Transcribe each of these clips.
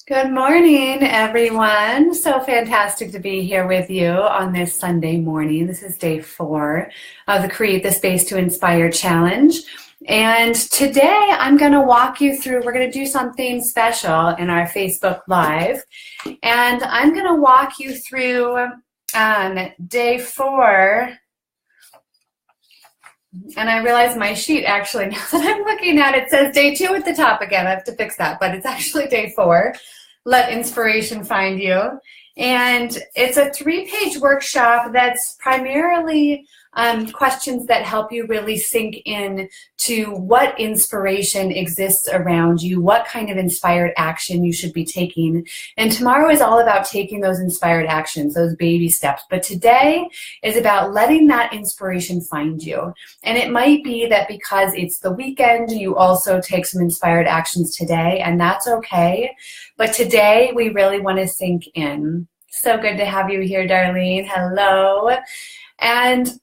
Good morning, everyone. So fantastic to be here with you on this Sunday morning. This is day 4 of the Create the Space to Inspire Challenge. And today I'm going to walk you through, we're going to do something special in our Facebook Live. And I'm going to walk you through day 4. And I realize my sheet actually, now that I'm looking at it, says day 2 at the top again. I have to fix that, but it's actually day 4. Let Inspiration Find You. And it's a 3-page workshop that's primarily questions that help you really sink in to what inspiration exists around you, what kind of inspired action you should be taking. And tomorrow is all about taking those inspired actions, those baby steps. But today is about letting that inspiration find you. And it might be that because it's the weekend, you also take some inspired actions today, and that's okay. But today we really want to sink in. So good to have you here, Darlene. Hello. And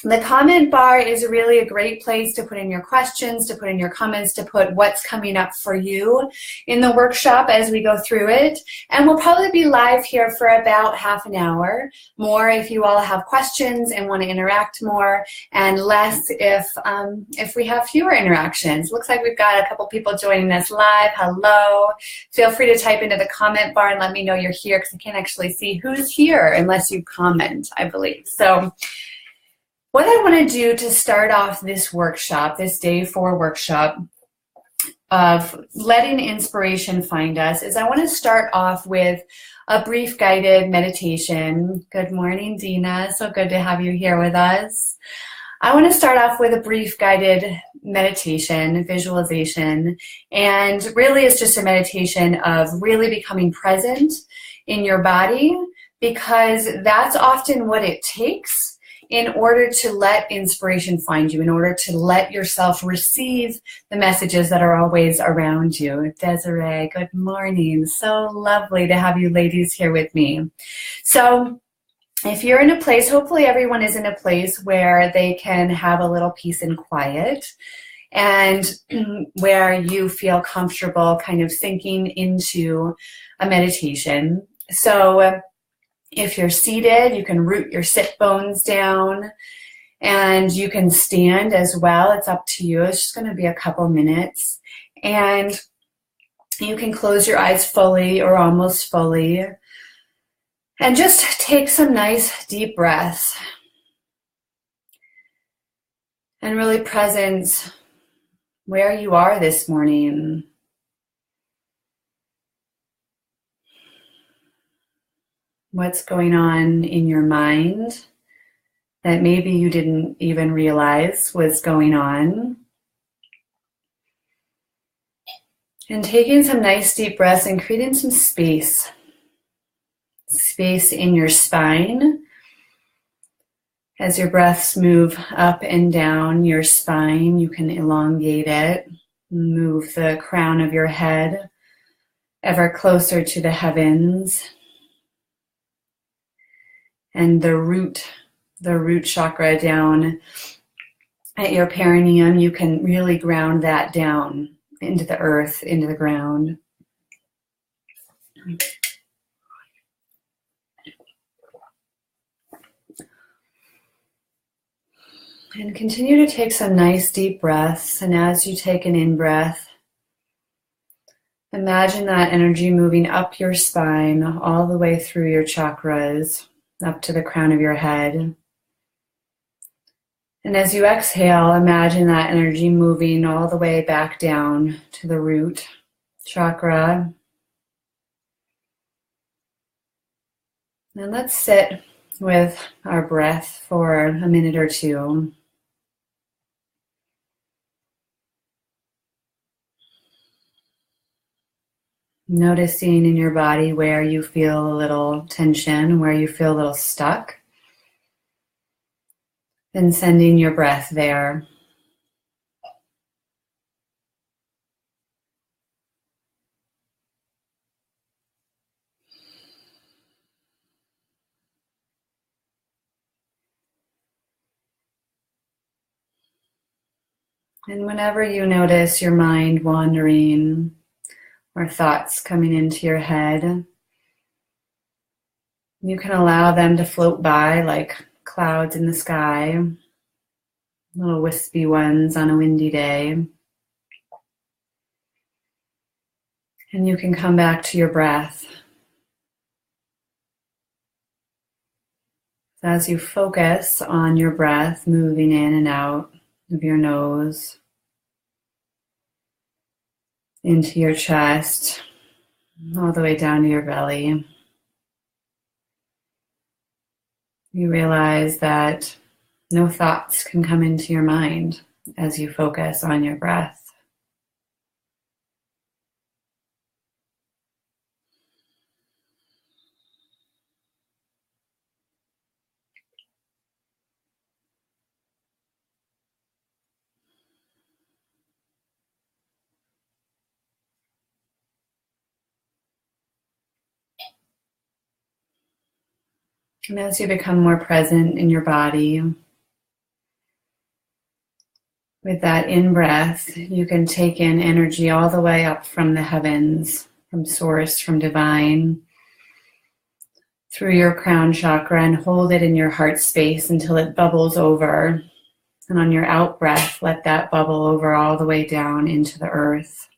the comment bar is really a great place to put in your questions, to put in your comments, to put what's coming up for you in the workshop as we go through it. And we'll probably be live here for about half an hour, more if you all have questions and want to interact more, and less if we have fewer interactions. Looks like we've got a couple people joining us live. Hello. Feel free to type into the comment bar and let me know you're here, because I can't actually see who's here unless you comment, I believe. So what I want to do to start off this workshop, this day 4 workshop of letting inspiration find us, is I want to start off with a brief guided meditation. Good morning, Dina. So good to have you here with us. I want to start off with a brief guided meditation, visualization, and really it's just a meditation of really becoming present in your body, because that's often what it takes in order to let inspiration find you, in order to let yourself receive the messages that are always around you. Desiree, good morning. So lovely to have you ladies here with me. So if you're in a place, hopefully everyone is in a place where they can have a little peace and quiet, and where you feel comfortable kind of sinking into a meditation. So if you're seated, you can root your sit bones down, and you can stand as well. It's up to you. It's just going to be a couple minutes. And you can close your eyes fully or almost fully. And just take some nice deep breaths. And really presence where you are this morning. What's going on in your mind that maybe you didn't even realize was going on. And taking some nice deep breaths and creating some space. Space in your spine. As your breaths move up and down your spine, you can elongate it. Move the crown of your head ever closer to the heavens. And the root chakra down at your perineum, you can really ground that down into the earth, into the ground. And continue to take some nice deep breaths. And as you take an in-breath, imagine that energy moving up your spine, all the way through your chakras, up to the crown of your head. And as you exhale, imagine that energy moving all the way back down to the root chakra. And let's sit with our breath for a minute or two. Noticing in your body where you feel a little tension, where you feel a little stuck. And sending your breath there. And whenever you notice your mind wandering, or thoughts coming into your head. You can allow them to float by like clouds in the sky, little wispy ones on a windy day. And you can come back to your breath. As you focus on your breath moving in and out of your nose, into your chest, all the way down to your belly, you realize that no thoughts can come into your mind as you focus on your breath. And as you become more present in your body, with that in-breath, you can take in energy all the way up from the heavens, from source, from divine, through your crown chakra, and hold it in your heart space until it bubbles over. And on your out-breath, let that bubble over all the way down into the earth.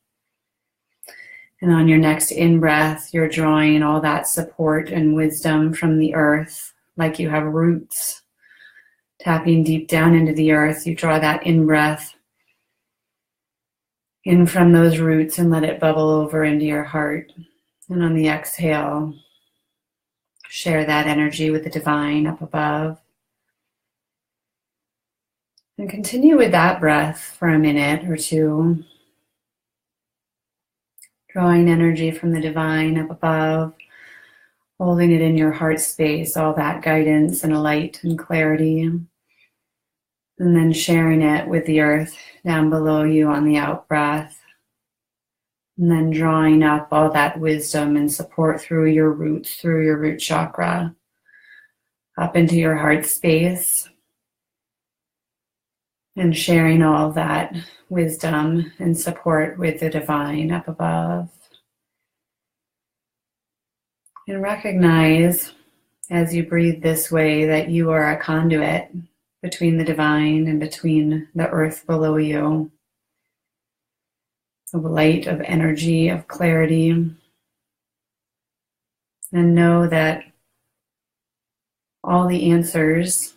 And on your next in-breath, you're drawing all that support and wisdom from the earth, like you have roots. Tapping deep down into the earth, you draw that in-breath in from those roots and let it bubble over into your heart. And on the exhale, share that energy with the divine up above. And continue with that breath for a minute or two. Drawing energy from the divine up above, holding it in your heart space, all that guidance and light and clarity. And then sharing it with the earth down below you on the out breath. And then drawing up all that wisdom and support through your roots, through your root chakra, up into your heart space. And sharing all that wisdom and support with the divine up above. And recognize as you breathe this way that you are a conduit between the divine and between the earth below you, of light, of energy, of clarity. And know that all the answers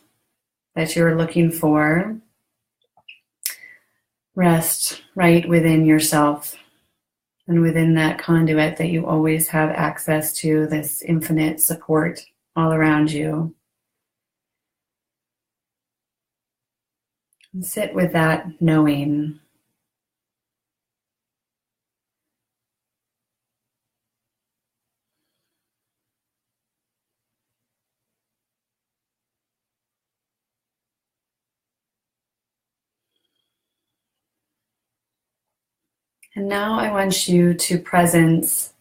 that you're looking for rest right within yourself and within that conduit that you always have access to, this infinite support all around you. And sit with that knowing. And now I want you to presence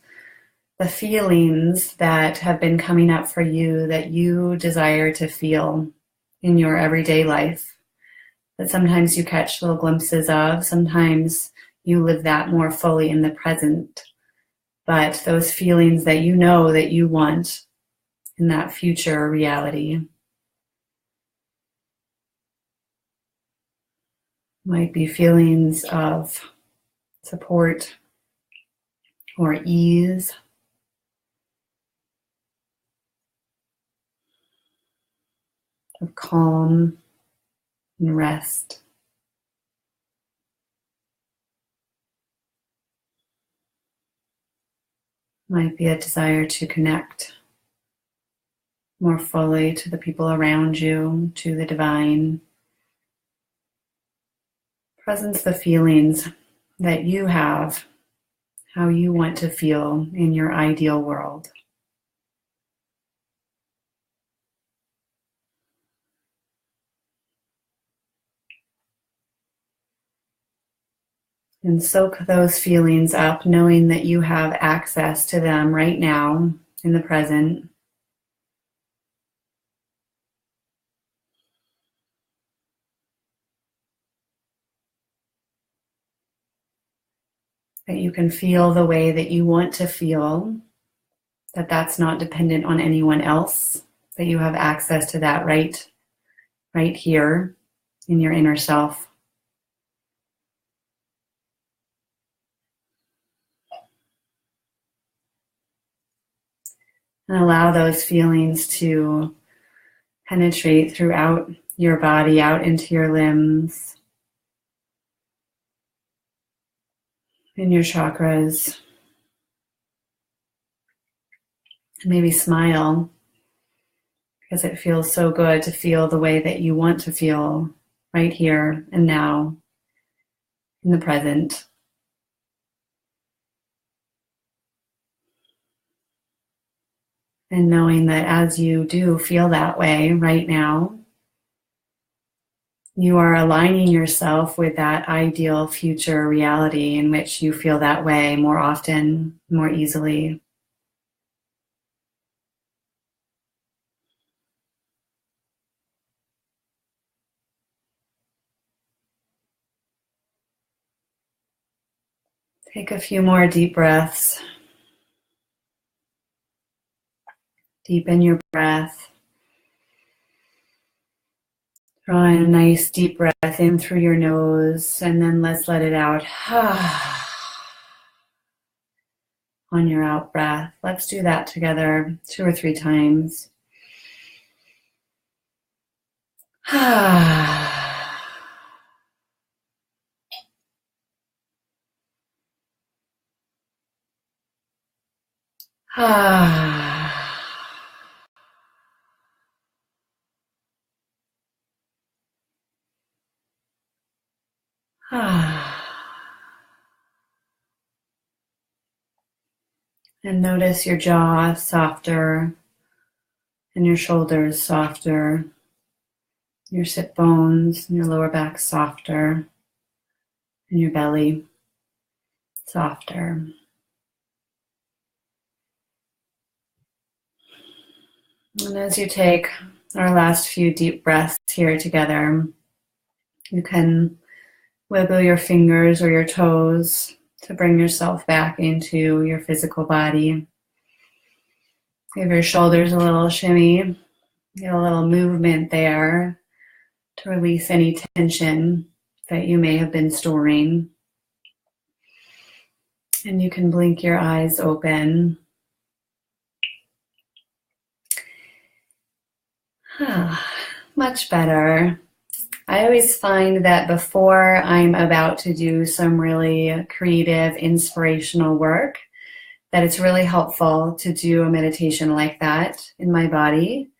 the feelings that have been coming up for you that you desire to feel in your everyday life. That sometimes you catch little glimpses of, sometimes you live that more fully in the present. But those feelings that you know that you want in that future reality might be feelings of support or ease, of calm and rest. Might be a desire to connect more fully to the people around you, to the divine. Presence the feelings that you have, how you want to feel in your ideal world. And soak those feelings up, knowing that you have access to them right now in the present. that you can feel the way that you want to feel, that that's not dependent on anyone else, that you have access to that right here in your inner self. And allow those feelings to penetrate throughout your body, out into your limbs, in your chakras. And maybe smile, because it feels so good to feel the way that you want to feel right here and now, in the present. And knowing that as you do feel that way right now, you are aligning yourself with that ideal future reality in which you feel that way more often, more easily. Take a few more deep breaths. Deepen your breath. Draw in a nice deep breath in through your nose, and then let's let it out. On your out breath. Let's do that together 2 or 3 times. And notice your jaw softer and your shoulders softer, your sit bones and your lower back softer, and your belly softer. And as you take our last few deep breaths here together, you can wiggle your fingers or your toes to bring yourself back into your physical body. Give your shoulders a little shimmy, get a little movement there to release any tension that you may have been storing. And you can blink your eyes open. Much better. I always find that before I'm about to do some really creative, inspirational work, that it's really helpful to do a meditation like that in my body.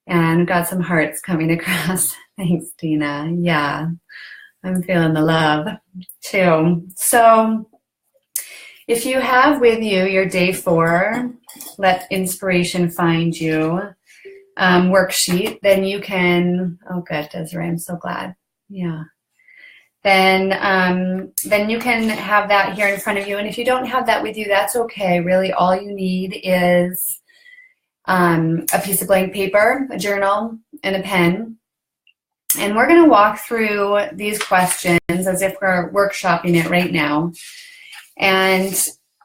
And got some hearts coming across. Thanks, Tina. Yeah, I'm feeling the love too. So if you have with you your day 4, Let Inspiration Find You worksheet, then you can, oh good, Desiree, I'm so glad. Yeah. Then you can have that here in front of you. And if you don't have that with you, that's okay. Really, all you need is a piece of blank paper, a journal, and a pen. And we're going to walk through these questions as if we're workshopping it right now. And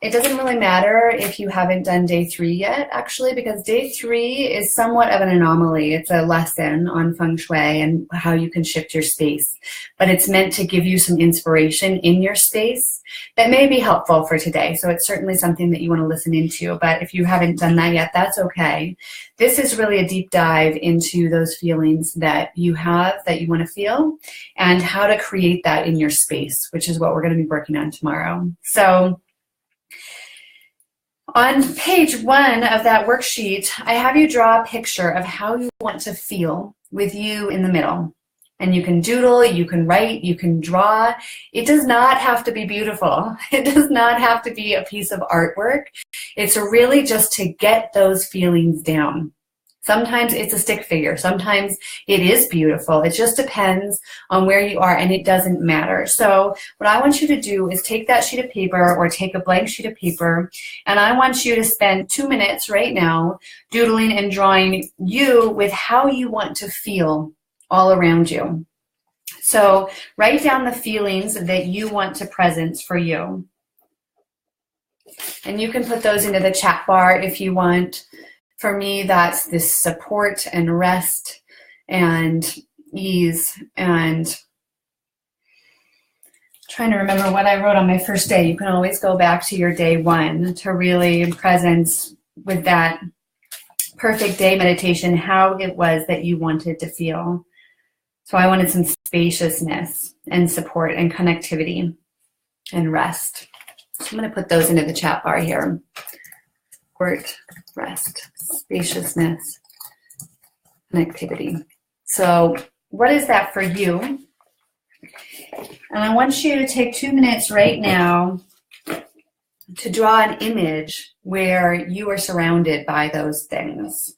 it doesn't really matter if you haven't done day 3 yet, actually, because day 3 is somewhat of an anomaly. It's a lesson on feng shui and how you can shift your space. But it's meant to give you some inspiration in your space that may be helpful for today. So it's certainly something that you want to listen into. But if you haven't done that yet, that's okay. This is really a deep dive into those feelings that you have, that you want to feel, and how to create that in your space, which is what we're going to be working on tomorrow. So on page 1 of that worksheet, I have you draw a picture of how you want to feel with you in the middle. And you can doodle, you can write, you can draw. It does not have to be beautiful. It does not have to be a piece of artwork. It's really just to get those feelings down. Sometimes it's a stick figure. Sometimes it is beautiful. It just depends on where you are, and it doesn't matter. So what I want you to do is take that sheet of paper or take a blank sheet of paper, and I want you to spend 2 minutes right now doodling and drawing you with how you want to feel all around you. So write down the feelings that you want to presence for you. And you can put those into the chat bar if you want. For me, that's this support and rest and ease, and trying to remember what I wrote on my first day. You can always go back to your day one to really presence with that perfect day meditation, how it was that you wanted to feel. So I wanted some spaciousness and support and connectivity and rest. So I'm going to put those into the chat bar here. Support, rest, spaciousness, connectivity. So what is that for you? And I want you to take 2 minutes right now to draw an image where you are surrounded by those things.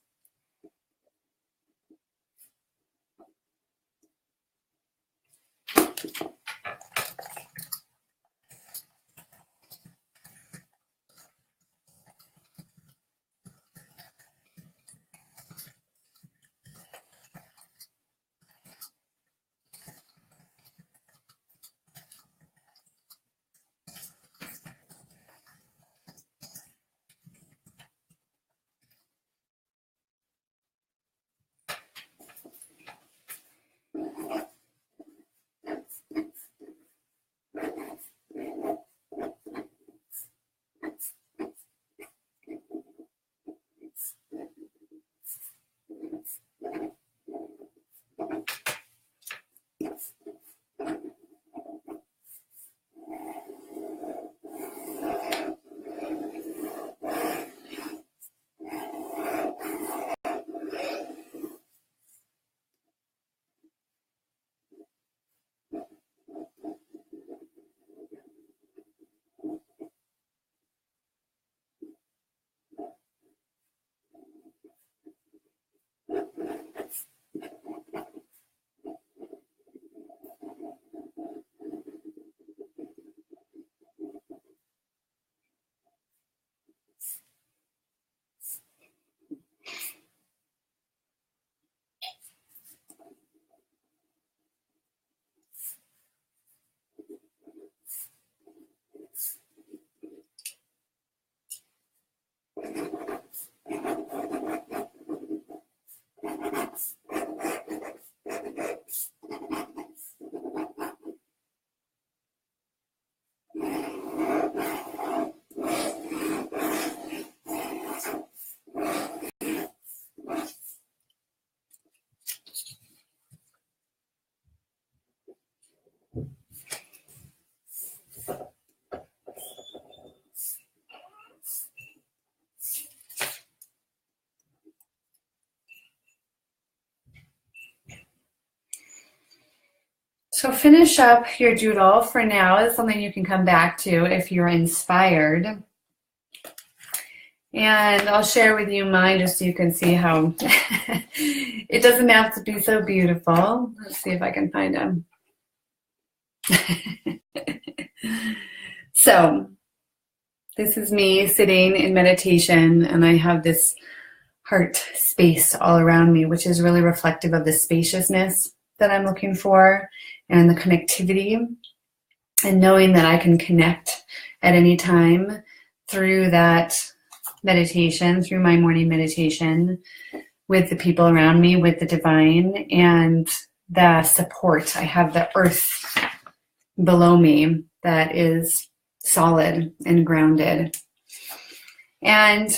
So finish up your doodle for now. It's something you can come back to if you're inspired. And I'll share with you mine just so you can see how it doesn't have to be so beautiful. Let's see if I can find them. So this is me sitting in meditation, and I have this heart space all around me, which is really reflective of the spaciousness that I'm looking for and the connectivity, and knowing that I can connect at any time through that meditation, through my morning meditation, with the people around me, with the divine, and the support. I have the earth below me that is solid and grounded. And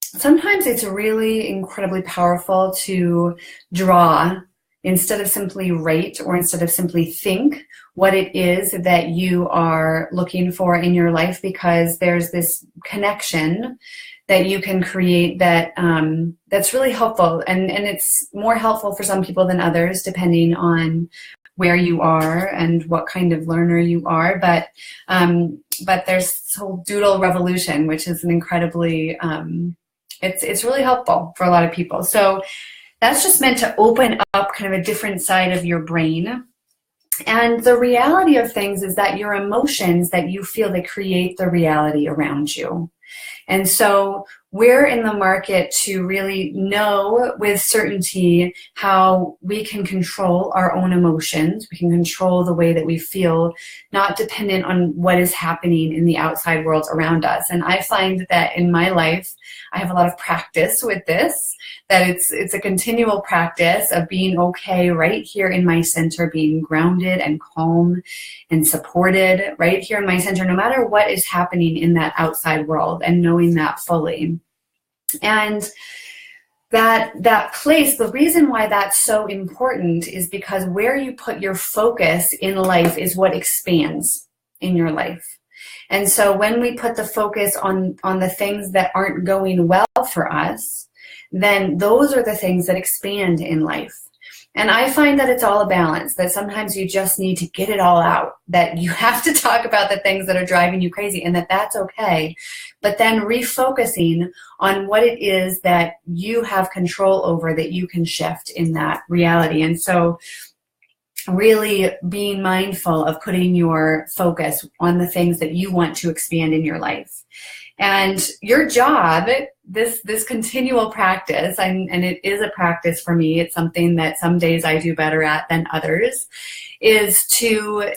sometimes it's really incredibly powerful to draw instead of simply write or instead of simply think what it is that you are looking for in your life, because there's this connection that you can create that that's really helpful, and it's more helpful for some people than others depending on where you are and what kind of learner you are. But there's this whole doodle revolution, which is an incredibly it's really helpful for a lot of people. So that's just meant to open up kind of a different side of your brain. And the reality of things is that your emotions that you feel, they create the reality around you. And so we're in the market to really know with certainty how we can control our own emotions. We can control the way that we feel, not dependent on what is happening in the outside world around us. And I find that in my life, I have a lot of practice with this, that it's a continual practice of being okay right here in my center, being grounded and calm and supported right here in my center, no matter what is happening in that outside world, and knowing that fully. And that place, the reason why that's so important is because where you put your focus in life is what expands in your life. And so when we put the focus on the things that aren't going well for us, then those are the things that expand in life. And I find that it's all a balance, that sometimes you just need to get it all out, that you have to talk about the things that are driving you crazy, and that's okay. But then refocusing on what it is that you have control over, that you can shift in that reality. And so really being mindful of putting your focus on the things that you want to expand in your life. And your job, this continual practice, and it is a practice for me, it's something that some days I do better at than others, is to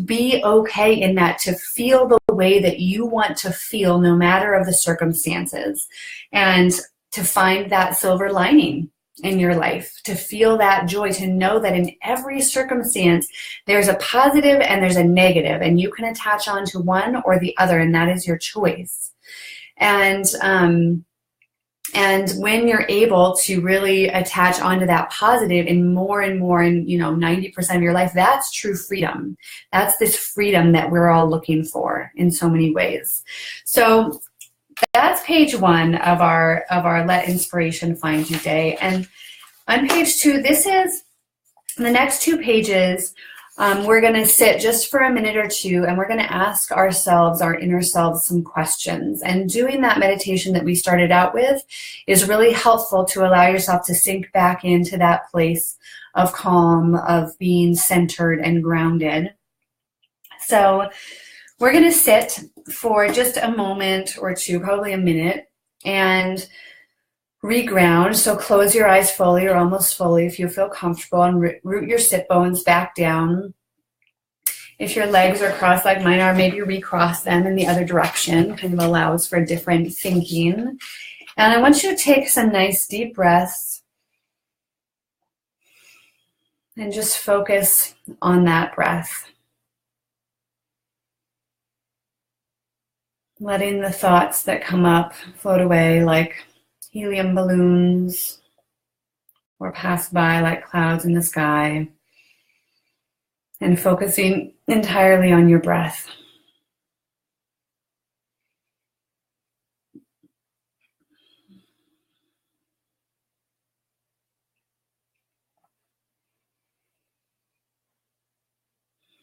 be okay in that, to feel the way that you want to feel no matter of the circumstances, and to find that silver lining in your life, to feel that joy, to know that in every circumstance there's a positive and there's a negative, and you can attach on to one or the other, and that is your choice. And when you're able to really attach onto that positive in more and more, in 90% of your life, that's true freedom. That's this freedom that we're all looking for in so many ways. So that's page 1 of our Let Inspiration Find You Day. And on page 2, this is the next 2 pages. We're going to sit just for a minute or two, and we're going to ask ourselves, our inner selves, some questions. And doing that meditation that we started out with is really helpful to allow yourself to sink back into that place of calm, of being centered and grounded. So we're going to sit for just a moment or two, probably a minute, and reground. So close your eyes fully or almost fully if you feel comfortable, and root your sit bones back down. If your legs are crossed like mine are, maybe recross them in the other direction. Kind of allows for different thinking. And I want you to take some nice deep breaths and just focus on that breath. Letting the thoughts that come up float away like helium balloons, or pass by like clouds in the sky, and focusing entirely on your breath.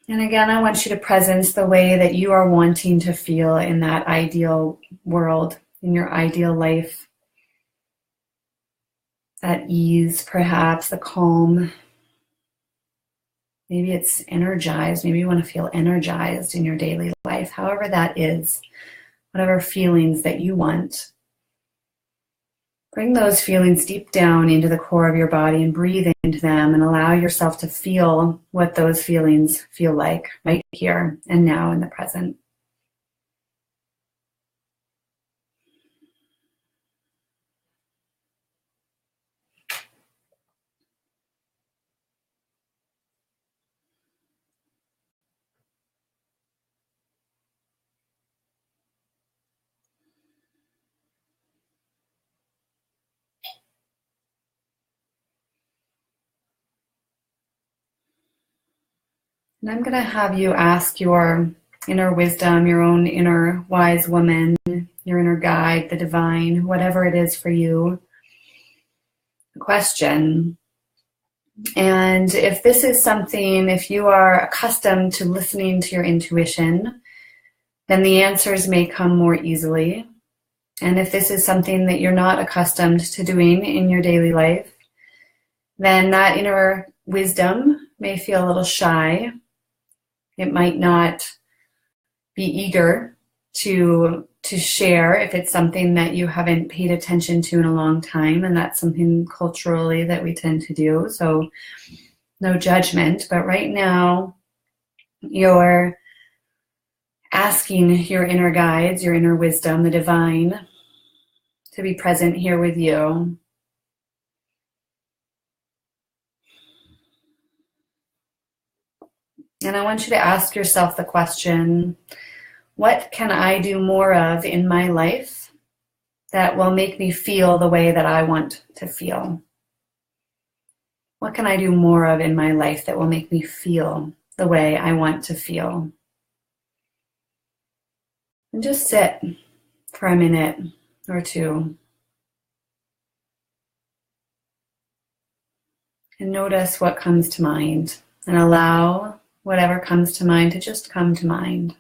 And again, I want you to presence the way that you are wanting to feel in that ideal world, in your ideal life. That ease, perhaps, the calm. Maybe it's energized. Maybe you want to feel energized in your daily life. However that is, whatever feelings that you want. Bring those feelings deep down into the core of your body and breathe into them, and allow yourself to feel what those feelings feel like right here and now in the present. And I'm going to have you ask your inner wisdom, your own inner wise woman, your inner guide, the divine, whatever it is for you, a question. And if this is something, if you are accustomed to listening to your intuition, then the answers may come more easily. And if this is something that you're not accustomed to doing in your daily life, then that inner wisdom may feel a little shy. It might not be eager to to share if it's something that you haven't paid attention to in a long time, and that's something culturally that we tend to do. So no judgment, but right now you're asking your inner guides, your inner wisdom, the divine, to be present here with you. And I want you to ask yourself the question, what can I do more of in my life that will make me feel the way that I want to feel? What can I do more of in my life that will make me feel the way I want to feel? And just sit for a minute or two and notice what comes to mind, and allow whatever comes to mind to just come to mind.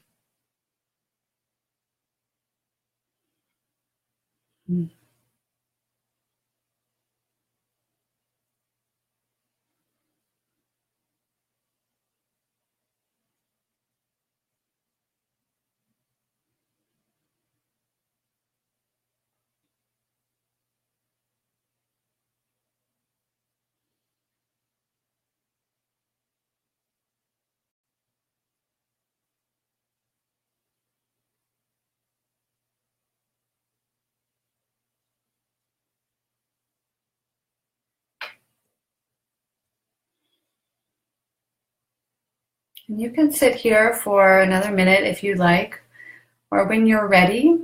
And you can sit here for another minute if you'd like, or when you're ready,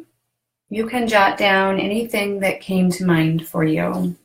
you can jot down anything that came to mind for you.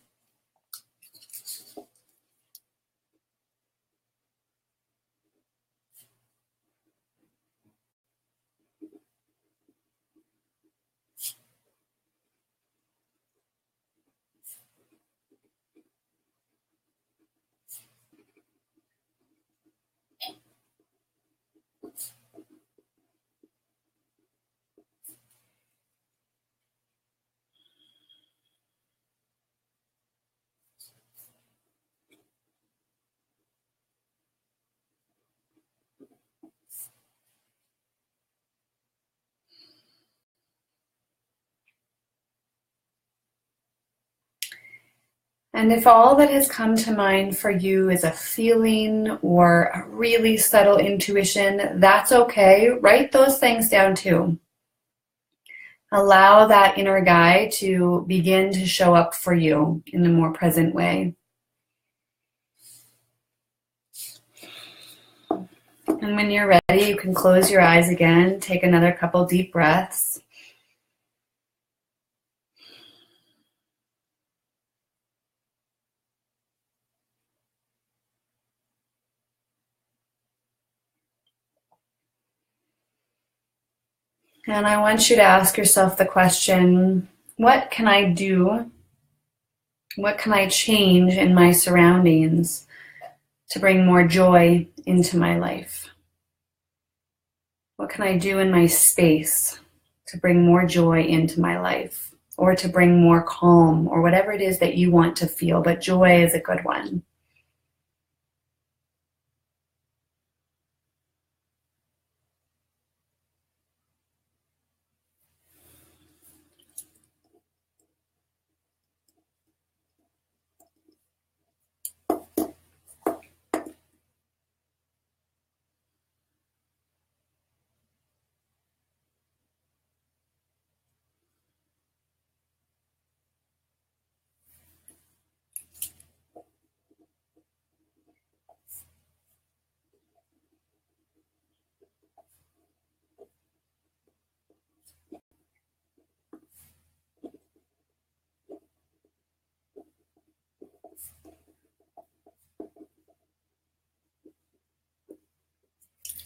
And if all that has come to mind for you is a feeling or a really subtle intuition, that's okay. Write those things down too. Allow that inner guide to begin to show up for you in a more present way. And when you're ready, you can close your eyes again, take another couple deep breaths. And I want you to ask yourself the question, what can I do? What can I change in my surroundings to bring more joy into my life? What can I do in my space to bring more joy into my life, or to bring more calm, or whatever it is that you want to feel, but joy is a good one.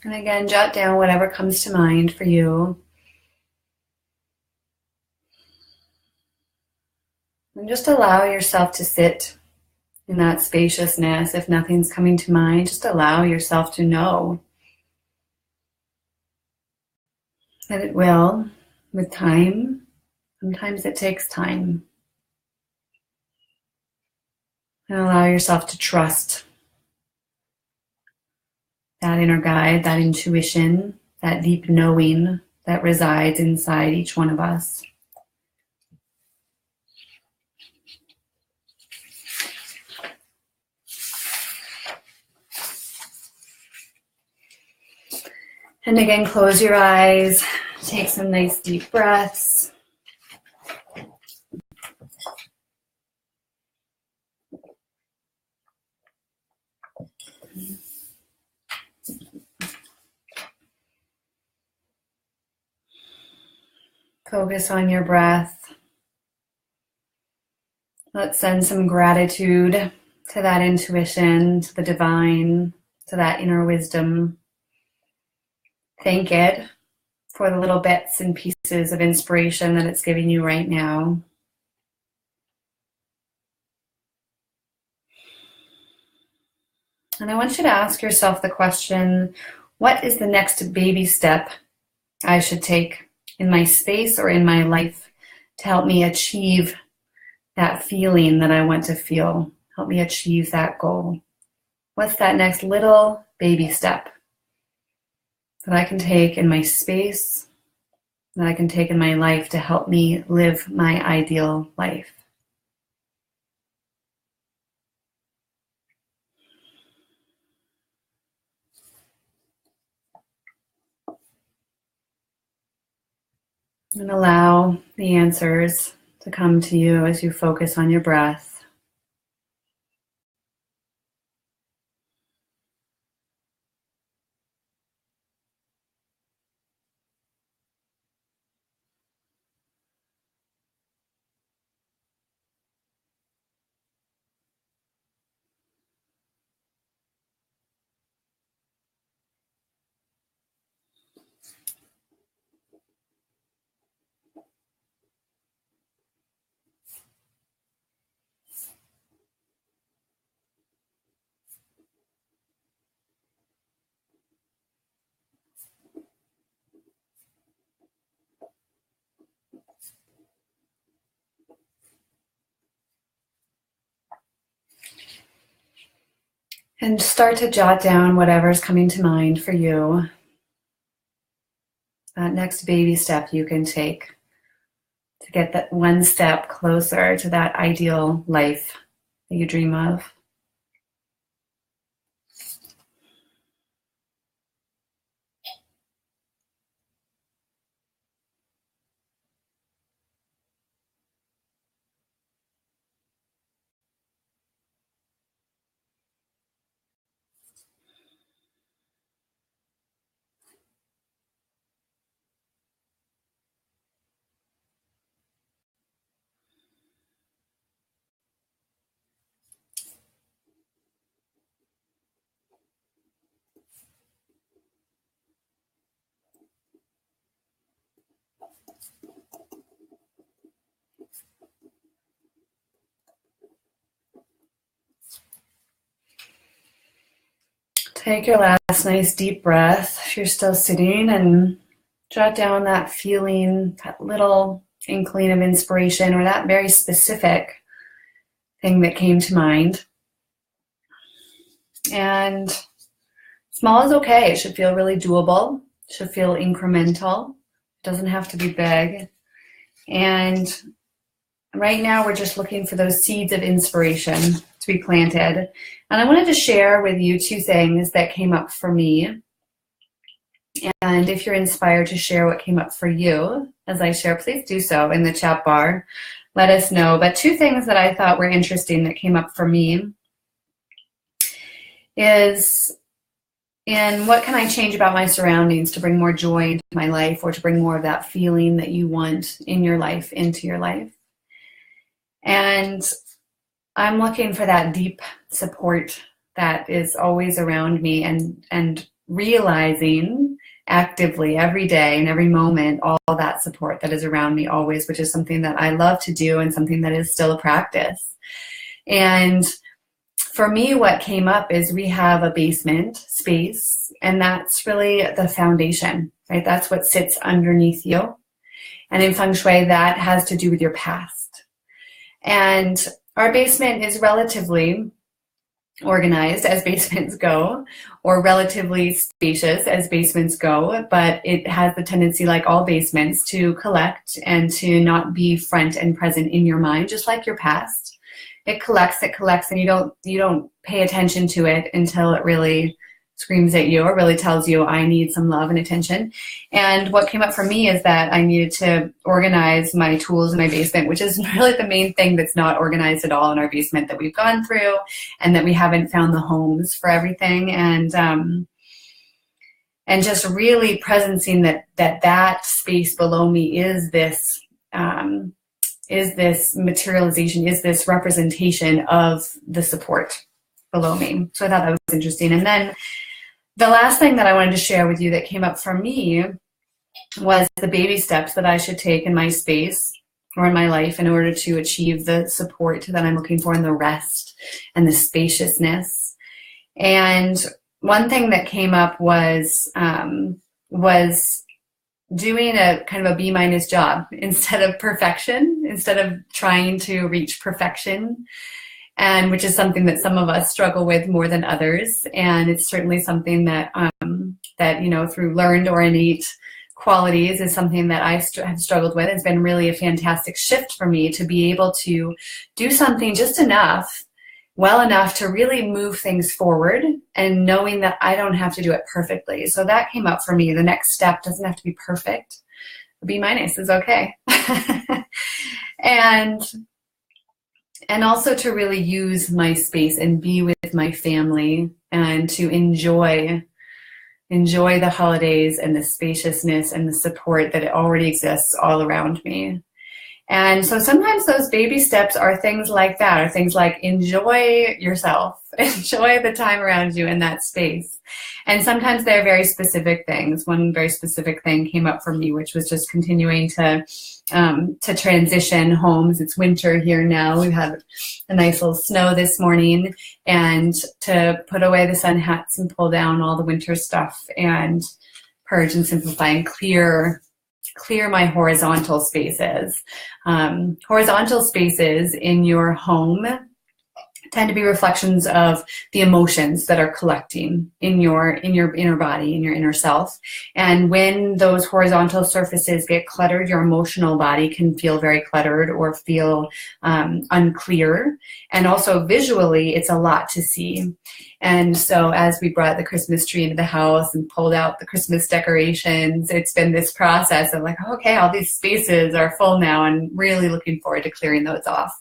And again, jot down whatever comes to mind for you. And just allow yourself to sit in that spaciousness. If nothing's coming to mind, just allow yourself to know that it will, with time. Sometimes it takes time. And allow yourself to trust that inner guide, that intuition, that deep knowing that resides inside each one of us. And again, close your eyes, take some nice deep breaths. Focus on your breath. Let's send some gratitude to that intuition, to the divine, to that inner wisdom. Thank it for the little bits and pieces of inspiration that it's giving you right now. And I want you to ask yourself the question, what is the next baby step I should take in my space or in my life to help me achieve that feeling that I want to feel, help me achieve that goal? What's that next little baby step that I can take in my space, that I can take in my life to help me live my ideal life? And allow the answers to come to you as you focus on your breath. And start to jot down whatever's coming to mind for you. That next baby step you can take to get that one step closer to that ideal life that you dream of. Take your last nice deep breath if you're still sitting, and jot down that feeling, that little inkling of inspiration, or that very specific thing that came to mind. And small is okay. It should feel really doable. It should feel incremental. It doesn't have to be big. And right now we're just looking for those seeds of inspiration to be planted. And I wanted to share with you two things that came up for me. And if you're inspired to share what came up for you as I share, please do so in the chat bar. Let us know. But two things that I thought were interesting that came up for me is in what can I change about my surroundings to bring more joy into my life, or to bring more of that feeling that you want in your life into your life. And I'm looking for that deep support that is always around me, and realizing actively every day and every moment all that support that is around me always, which is something that I love to do and something that is still a practice. And for me, what came up is we have a basement space, and that's really the foundation, right? That's what sits underneath you. And in Feng Shui, that has to do with your past. And our basement is relatively organized as basements go, or relatively spacious as basements go, but it has the tendency, like all basements, to collect and to not be front and present in your mind, just like your past. It collects, and you don't pay attention to it until it really screams at you or really tells you, I need some love and attention. And what came up for me is that I needed to organize my tools in my basement, which is really the main thing that's not organized at all in our basement that we've gone through, and that we haven't found the homes for everything. And just really presencing that space below me is this materialization, is this representation of the support below me. So I thought that was interesting. And then the last thing that I wanted to share with you that came up for me was the baby steps that I should take in my space or in my life in order to achieve the support that I'm looking for, and the rest and the spaciousness. And one thing that came up was doing a kind of a B- job instead of perfection, instead of trying to reach perfection. And which is something that some of us struggle with more than others. And it's certainly something that, through learned or innate qualities, is something that I have struggled with. It's been really a fantastic shift for me to be able to do something just enough, well enough to really move things forward, and knowing that I don't have to do it perfectly. So that came up for me. The next step doesn't have to be perfect. A B- is okay. And also to really use my space and be with my family, and to enjoy the holidays and the spaciousness and the support that already exists all around me. And so sometimes those baby steps are things like that, are things like enjoy yourself, enjoy the time around you in that space. And sometimes they're very specific things. One very specific thing came up for me, which was just continuing to transition homes. It's winter here now. We've had a nice little snow this morning, and to put away the sun hats and pull down all the winter stuff and purge and simplify and clear my horizontal spaces. Horizontal spaces in your home tend to be reflections of the emotions that are collecting in your inner body, in your inner self. And when those horizontal surfaces get cluttered, your emotional body can feel very cluttered or feel unclear. And also visually, it's a lot to see. And so as we brought the Christmas tree into the house and pulled out the Christmas decorations, it's been this process of like, okay, all these spaces are full now, and really looking forward to clearing those off.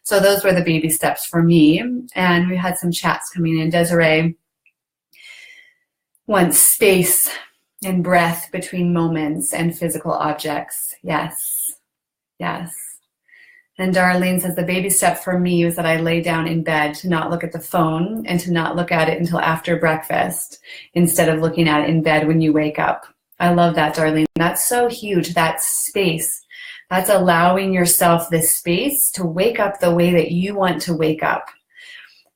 So those were the baby steps for me. And we had some chats coming in. Desiree wants space and breath between moments and physical objects. Yes. Yes. And Darlene says the baby step for me was that I lay down in bed to not look at the phone and to not look at it until after breakfast, instead of looking at it in bed when you wake up. I love that, Darlene. That's so huge, that space. That's allowing yourself this space to wake up the way that you want to wake up.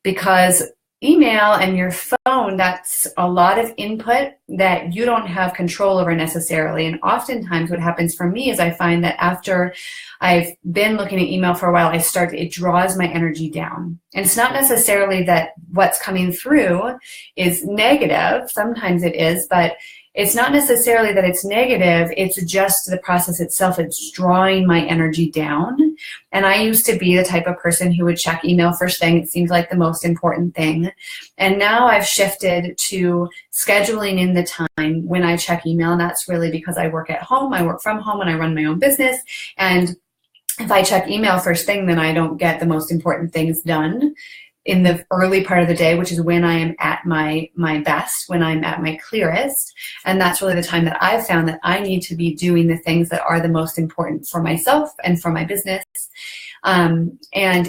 Because email and your phone, that's a lot of input that you don't have control over necessarily. And oftentimes what happens for me is I find that after I've been looking at email for a while, it draws my energy down. And it's not necessarily that what's coming through is negative. Sometimes it is, but it's not necessarily that it's negative. It's just the process itself. It's drawing my energy down. And I used to be the type of person who would check email first thing. It seemed like the most important thing. And now I've shifted to scheduling in the time when I check email. And that's really because I work at home. I work from home and I run my own business. And if I check email first thing, then I don't get the most important things done in the early part of the day, which is when I am at my best, when I'm at my clearest. And that's really the time that I've found that I need to be doing the things that are the most important for myself and for my business. And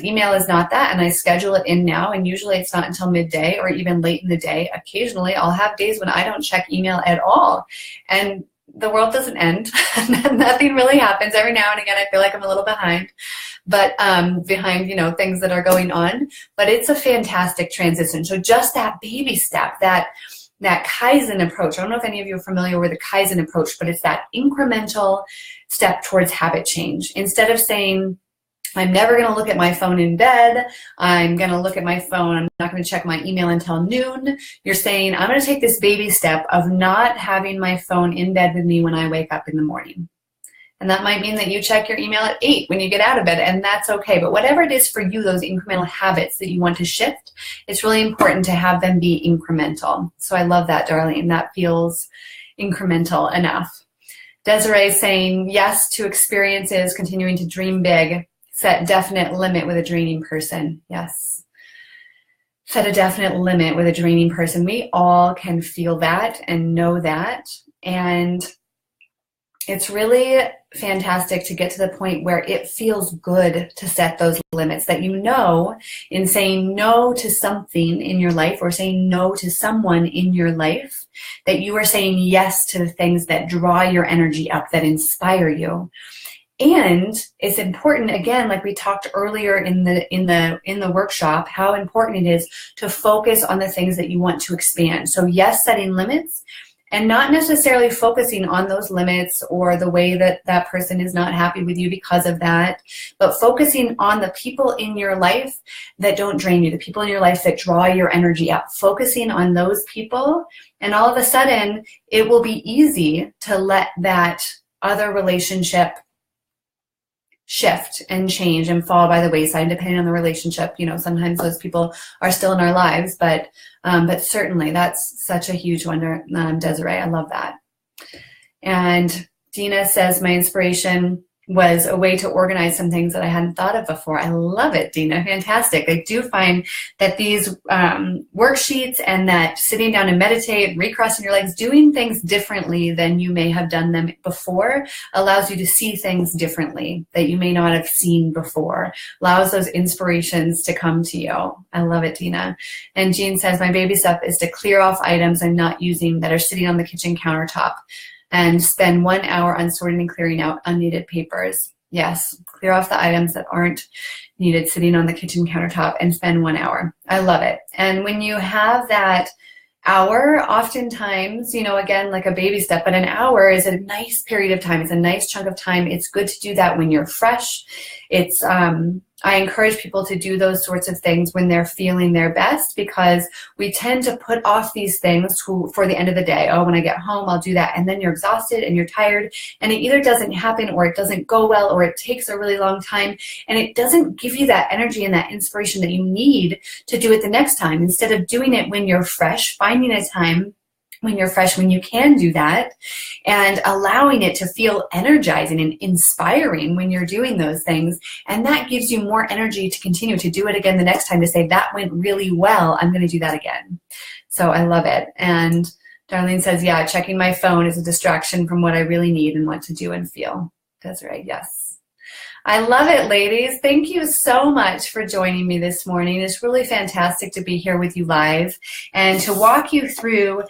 email is not that, and I schedule it in now, and usually it's not until midday or even late in the day. Occasionally I'll have days when I don't check email at all, and the world doesn't end. Nothing really happens. Every now and again I feel like I'm a little behind, but behind, things that are going on. But it's a fantastic transition. So just that baby step, that Kaizen approach. I don't know if any of you are familiar with the Kaizen approach, but it's that incremental step towards habit change. Instead of saying, I'm never going to look at my phone in bed. I'm going to look at my phone. I'm not going to check my email until noon. You're saying, I'm going to take this baby step of not having my phone in bed with me when I wake up in the morning. And that might mean that you check your email at 8 when you get out of bed, and that's okay. But whatever it is for you, those incremental habits that you want to shift, it's really important to have them be incremental. So I love that, Darlene. That feels incremental enough. Desiree is saying, yes to experiences, continuing to dream big. Set definite limit with a draining person. Yes. Set a definite limit with a draining person. We all can feel that and know that. And it's really fantastic to get to the point where it feels good to set those limits, that you know in saying no to something in your life or saying no to someone in your life, that you are saying yes to the things that draw your energy up, that inspire you. And it's important, again, like we talked earlier in the workshop, how important it is to focus on the things that you want to expand. So yes, setting limits, and not necessarily focusing on those limits or the way that that person is not happy with you because of that, but focusing on the people in your life that don't drain you, the people in your life that draw your energy up, focusing on those people, and all of a sudden it will be easy to let that other relationship shift and change and fall by the wayside, depending on the relationship. You know, sometimes those people are still in our lives, but certainly that's such a huge one, Desiree. I love that. And Dina says, my inspiration was a way to organize some things that I hadn't thought of before. I love it, Dina. Fantastic. I do find that these worksheets and that sitting down and meditate, recrossing your legs, doing things differently than you may have done them before allows you to see things differently that you may not have seen before, allows those inspirations to come to you. I love it, Dina. And Jean says, my baby step is to clear off items I'm not using that are sitting on the kitchen countertop, and spend 1 hour on sorting and clearing out unneeded papers. Yes, clear off the items that aren't needed sitting on the kitchen countertop and spend 1 hour. I love it. And when you have that hour, oftentimes, you know, again, like a baby step, but an hour is a nice period of time. It's a nice chunk of time. It's good to do that when you're fresh. It's, I encourage people to do those sorts of things when they're feeling their best, because we tend to put off these things for the end of the day. Oh, when I get home, I'll do that. And then you're exhausted and you're tired, and it either doesn't happen or it doesn't go well or it takes a really long time, and it doesn't give you that energy and that inspiration that you need to do it the next time. Instead of doing it when you're fresh, finding a time when you're fresh, when you can do that, and allowing it to feel energizing and inspiring when you're doing those things. And that gives you more energy to continue to do it again the next time, to say, that went really well, I'm going to do that again. So I love it. And Darlene says, yeah, checking my phone is a distraction from what I really need and want to do and feel. Desiree, yes. I love it, ladies. Thank you so much for joining me this morning. It's really fantastic to be here with you live and to walk you through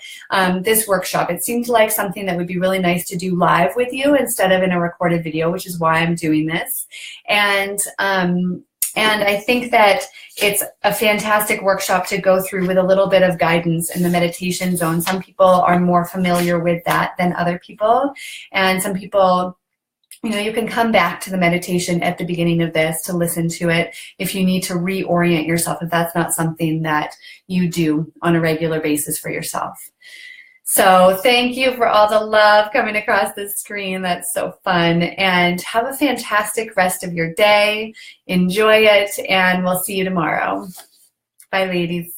this workshop. It seemed like something that would be really nice to do live with you instead of in a recorded video, which is why I'm doing this. And I think that it's a fantastic workshop to go through with a little bit of guidance in the meditation zone. Some people are more familiar with that than other people, and some people, you know, you can come back to the meditation at the beginning of this to listen to it if you need to reorient yourself, if that's not something that you do on a regular basis for yourself. So thank you for all the love coming across the screen. That's so fun. And have a fantastic rest of your day. Enjoy it, and we'll see you tomorrow. Bye, ladies.